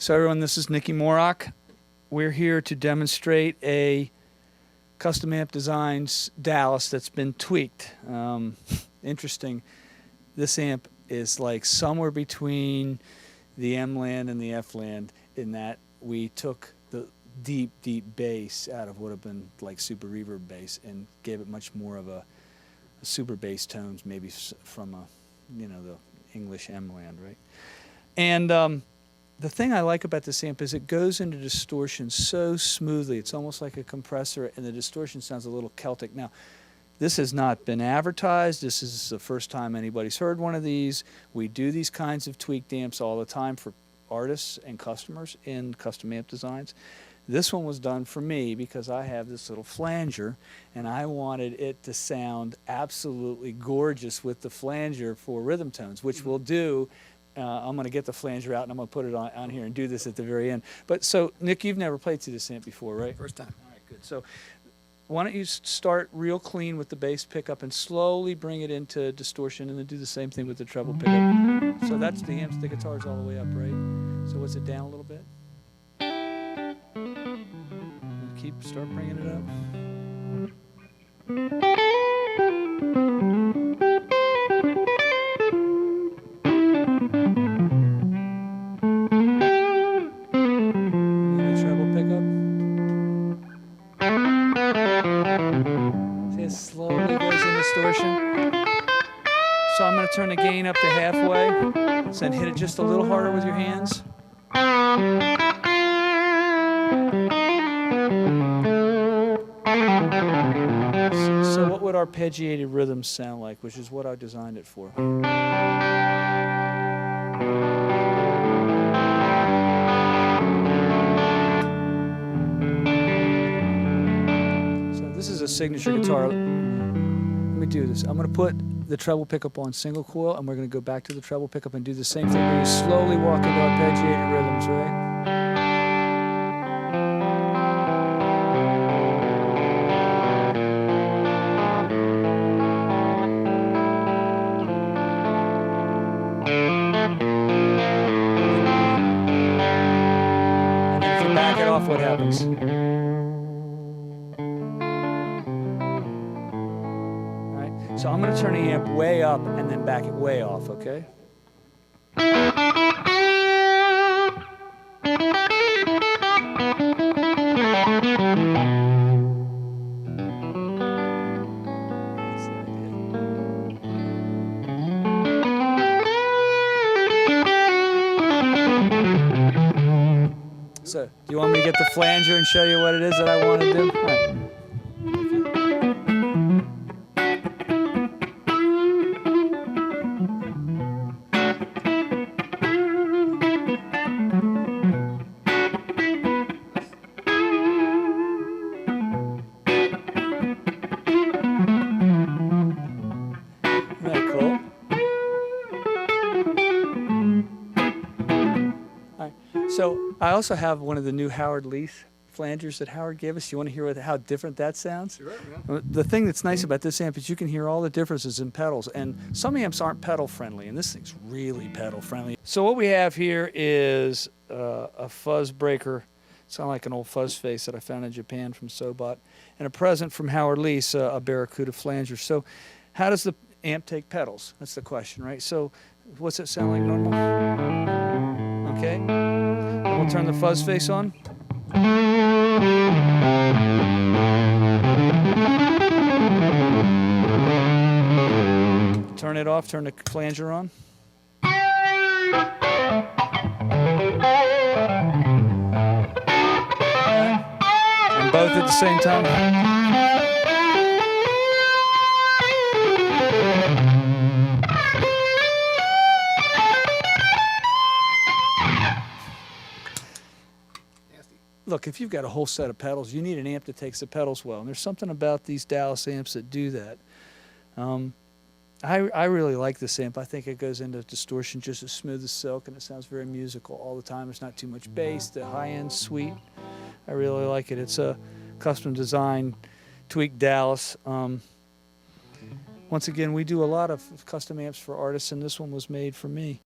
So everyone, this is Nicky Moroch. We're here to demonstrate a custom amp designs Dallas that's been tweaked. Interesting. This amp is like somewhere between the M land and the F land in that we took the deep, deep bass out of what have been like super reverb bass and gave it much more of a super bass tones, maybe from the English M land, right? And the thing I like about this amp is it goes into distortion so smoothly. It's almost like a compressor, and the distortion sounds a little Celtic. Now, this has not been advertised. This is the first time anybody's heard one of these. We do these kinds of tweaked amps all the time for artists and customers in custom amp designs. This one was done for me because I have this little flanger, and I wanted it to sound absolutely gorgeous with the flanger for rhythm tones, which we'll do. I'm going to get the flanger out and I'm going to put it on here and do this at the very end. But so, Nick, you've never played to this amp before, right? First time. All right, good. So why don't you start real clean with the bass pickup and slowly bring it into distortion, and then do the same thing with the treble pickup. So that's the amp, the guitar's all the way up, right? So what's it down a little bit? And start bringing it up. Slowly goes in distortion. So I'm going to turn the gain up to halfway, then hit it just a little harder with your hands. So what would arpeggiated rhythms sound like, which is what I designed it for. This is a signature guitar. Let me do this. I'm going to put the treble pickup on single coil, and we're going to go back to the treble pickup and do the same thing where you slowly walk into arpeggiated rhythms, right? And then if you back it off, what happens? So I'm going to turn the amp way up and then back it way off, okay? That's the idea. So, do you want me to get the flanger and show you what it is that I want to do? All right. So I also have one of the new Howard Leith flangers that Howard gave us. You want to hear how different that sounds? Sure, yeah. The thing that's nice about this amp is you can hear all the differences in pedals, and some amps aren't pedal friendly, and this thing's really pedal friendly. So what we have here is a fuzz breaker. It's kind of like an old fuzz face that I found in Japan from Sobot, and a present from Howard Leith, a Barracuda flanger. So how does the amp take pedals? That's the question, right? So what's it sound like normal? Okay. And we'll turn the fuzz face on. Turn it off, turn the flanger on. And both at the same time. Look, if you've got a whole set of pedals, you need an amp that takes the pedals well. And there's something about these Dallas amps that do that. I really like this amp. I think it goes into distortion just as smooth as silk, and it sounds very musical all the time. There's not too much bass. The high-end sweet. I really like it. It's a custom design, tweaked Dallas. Once again, we do a lot of custom amps for artists, and this one was made for me.